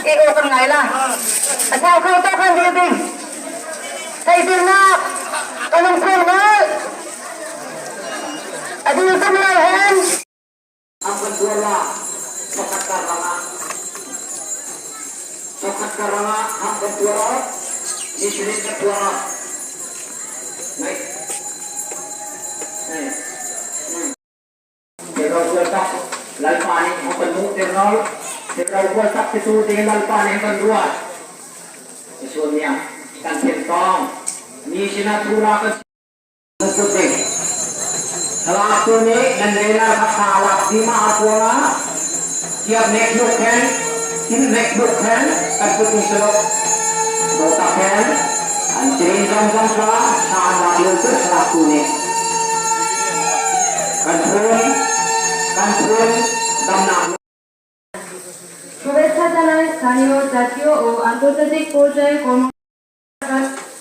Iyo kan ngay lang. Asaw ka ito kan dibing. Sa ibing na. Kanong kulngal. Adi yung tumulahan. Ang kedua sokat karanga. Sokat karanga ang kedua. Disiplin kedua. Naik. Kalau letak lalpan yang penuh terol, kalau letak itu dengan lalpan yang kedua, sesuanya kan tentang ni sina pura ke sesuatu. Kalau aku ni dan rela kata awak di mana pura, tiap nekbuk kan, ini nekbuk kan, aku selok, dota kan, anjing jam lah, sama dia tu selaku ni. শুভেচ্ছা জানাই স্থানীয় জাতীয় ও আন্তর্জাতিক পর্যায়ে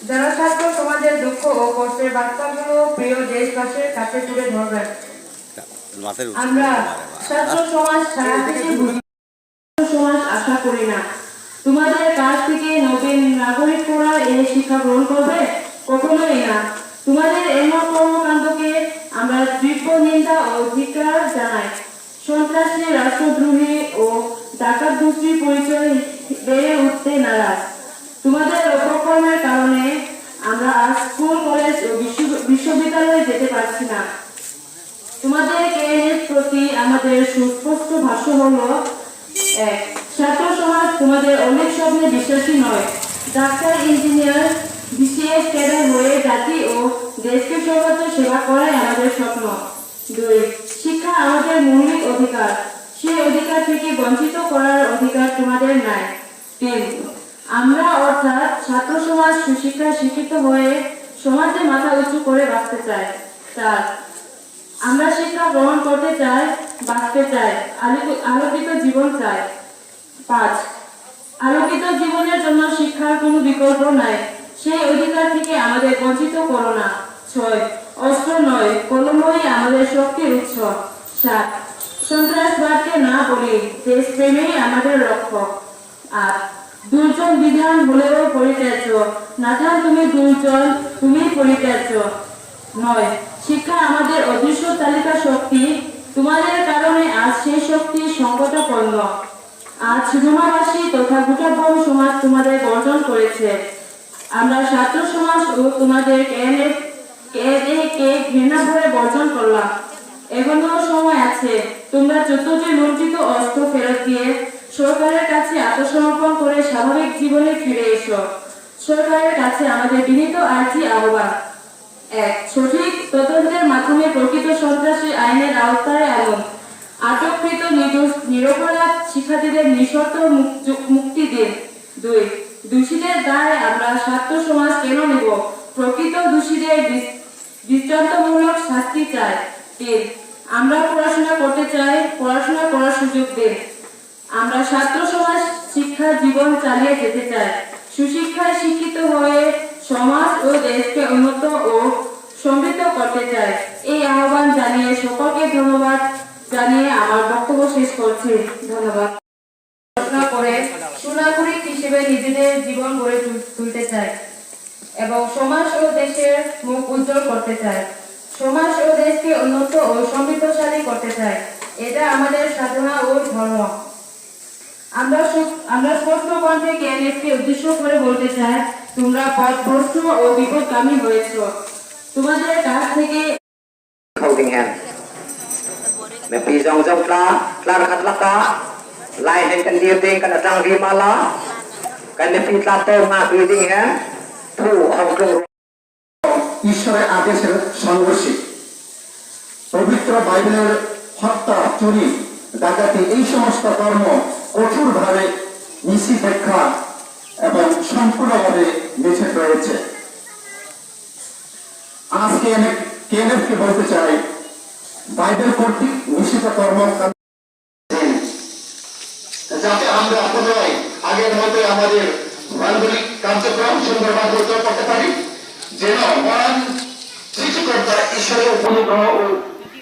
যারা ছাত্র সমাজের দুঃখ ও কষ্টের বার্তাগুলো প্রিয় দেশবাসীর কাছে তুলে ধরবেন। আমরা ছাত্র সমাজ সারা দেশে সমাজ আশা করি না তোমাদের কাছ থেকে নবীন নাগরিকরা এই শিক্ষা গ্রহণ করবে, কখনোই না। তোমাদের এমন কর্মকাণ্ডকে আমরা তীব্র নিন্দা ও ধিক্কার জানাই। সন্ত্রাসী, রাষ্ট্রদ্রোহী ও ডাকাত গোষ্ঠীর পরিচয় বেড়ে উঠতে নারাজ। তোমাদের অপকর্মের কারণে আমরা আজ স্কুল, কলেজ ও বিশ্ববিদ্যালয়ে যেতে পারছি না। তোমাদের জ্ঞানের প্রতি আমাদের সুস্পষ্ট ভাষ্য হলো, এক, ছাত্র সমাজ তোমাদের অনেক স্বপ্নে বিশ্বাসী নয়। ডাক্তার, ইঞ্জিনিয়ার, বিসিএস ক্যাডার হয়ে জাতি ও দেশকে সর্বোচ্চ সেবা করাই আমাদের স্বপ্ন। দুই, শিক্ষা আমাদের মৌলিক অধিকার, সেই অধিকার থেকে বঞ্চিত করার অধিকার তোমাদের নাই। তিন, আমরা অর্থাৎ ছাত্র সমাজ সুশিক্ষায় শিক্ষিত হয়ে সমাজে মাথা উঁচু করে বাঁচতে চাই। চার, আমরা শিক্ষা গ্রহণ করতে চাই, বাঁচতে চাই, আলোকিত জীবন চাই। পাঁচ, আলোকিত জীবনের জন্য শিক্ষার কোনো বিকল্প নাই, সেই অধিকার থেকে আমাদের বঞ্চিত করো না। ছয়, অস্ত্র নয় কলমই আমাদের শক্তির উৎস। সাত, সন্ত্রাসবাদকে না বলি, দেশপ্রেমেই আমাদের লক্ষ্য। আট, দুর্জন বিধান হলেও পরিত্যাজ্য, নাথান তুমি দুর্জন, তুমি পরিত্যাজ্য। নয়, শিক্ষা আমাদের অদৃশ্য তালিকা শক্তি, তোমাদের কারণে আজ সেই শক্তি সংকটাপন্ন। আজ সুরমাবাসী তথা গোটাবন সমাজ তোমাদের বর্জন করেছে। আমরা ছাত্র সমাজ ও তোমাদের কে ঘৃণা ভরে বর্জন করলাম। এখনো সময় আছে, তোমরা 14টি লুণ্ঠিত অস্ত্র ফেরত দিয়ে সরকারের কাছে আত্মসমর্পণ করে স্বাভাবিক জীবনে ফিরে এসো। সরকারের কাছে আমাদের বিনীত আর্জি আহ্বান, এক, সঠিক তদন্তের মাধ্যমে প্রকৃত সন্ত্রাসী আইনের আওতায় আনুন। আটককৃত নিরপরাধ শিক্ষার্থীদের নিঃশর্ত মুক্তি দিন। দুই, দোষীদের দায় আমরা ছাত্র সমাজ কেন নেব, প্রকৃত দোষীদের দৃষ্টান্তমূলক শাস্তি চাই। তিন, আমরা পড়াশোনা করতে চাই, পড়াশোনা করার সুযোগ দিন। আমরা ছাত্র সমাজ শিক্ষা জীবন চালিয়ে যেতে চাই, সুশিক্ষায় শিক্ষিত হয়ে সমাজ ও দেশকে উন্নত ও সমৃদ্ধ করতে চাই। এই আহ্বান জানিয়ে সকলকে ধন্যবাদ জানিয়ে আমার বক্তব্য শেষ করছি। ধন্যবাদ। পড়াশোনা করে সুনাগরিক হিসেবে নিজেদের জীবন গড়ে তুলতে চাই এবং সমাজ ও দেশের মুখ উজ্জ্বল করতে চাই। সমাজ ও দেশকে উন্নত ও সমৃদ্ধশালী করতে চাই। এটা আমাদের সাধনা ও ধর্ম। আমরা স্পষ্ট কণ্ঠে কেএনএফকে উদ্দেশ্য করে বলতে চাই, তোমরা পথভ্রষ্ট ও বিপদগামী হয়েছ। তোমাদের কাছ থেকে holding hand. Mẹ phi dòng dòng la, la khát la ka, lai hen kan dia ting kan atang vi mala, kan mẹ phi la to ma holding hand, thu hong kong. ঈশ্বরের আদেশের সংঘর্ষে পবিত্র বাইবেলের হত্যা, চুরি, ডাকাতি এই সমস্ত কর্ম কঠোরভাবে নিষেধাজ্ঞা এবং সম্পূর্ণভাবে নিষেধ রয়েছে। আজকে কেএনএফকে বলতে চাই, বাইবেল কর্তৃক নিষিদ্ধ কর্মকাণ্ড যাতে আমরা পুনরায় আগের মতো আমাদের মানবিক কার্যক্রম সুন্দরভাবে করতে পারি, যেন মহান সৃষ্টিকর্তা ঈশ্বরের অনুগ্রহ ও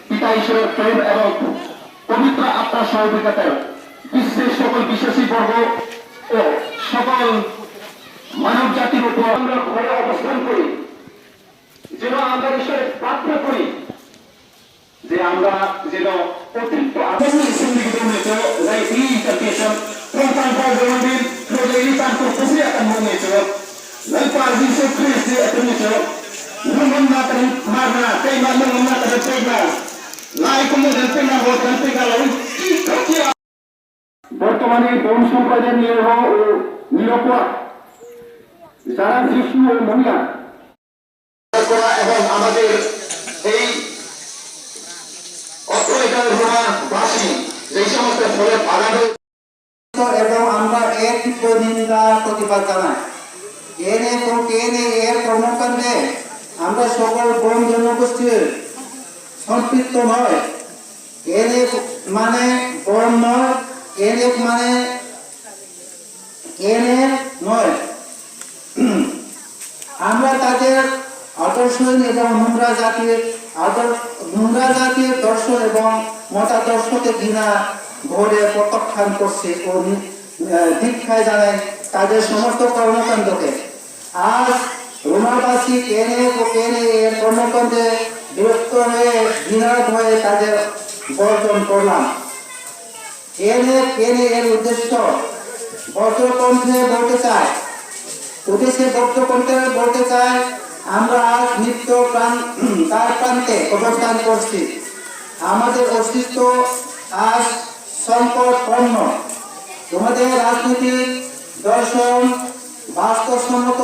পিতা ঈশ্বরের প্রেম এবং পবিত্র আত্মার সহযোগিতায় বিশ্বের সকল বিশ্বাসী বর্গ ও সকল মানব জাতির উপর আমরা ঘরে অবস্থান করি, যেন আমরা ঈশ্বরের প্রার্থনা করি যে আমরা যেন অতিরিক্ত sündigen ito dahil i-interpretation kung tangkol gawin din nag-iilitan ko kasi akan mo nito nagpagin sa Kristi at nito naman natin marna kay naman natin pegna nai ko mo din pegna ho tan pegna lang ikakya বর্তমানে বন সম্প্রদায়ের নিয়োগ ও নিরপরাধ যারা শিশু ও মহিলা এবং আমাদের এই এবং আমরা এর তীব্র নিন্দা প্রতিবাদ জানাই। এর কর্মকাণ্ডে আমরা সকল বন জনগোষ্ঠীর সম্পৃক্ত নয়। মানে বন নয়, নয়। আমরা তাদের আদর্শহীন এবং নোংরা জাতির দর্শন এবং মতাদর্শকে ঘৃণা ভরে প্রত্যাখ্যান করছে ও দীক্ষায় জানায় তাদের সমস্ত কর্মকাণ্ডকে। আজ রোমাবাসী এর কর্মকাণ্ডে বিরক্ত হয়ে ঘৃণার ভয়ে তাদের বর্জন করলাম। এর উদ্দেশ্য বজ্রকণ্ঠে বলতে চাই আমরা আজ নিত্য তার প্রান্তে অবস্থান করছি। আমাদের অস্তিত্ব আজ সংকটপন্ন। তোমাদের রাজনৈতিক দর্শন বাস্তবসম্মত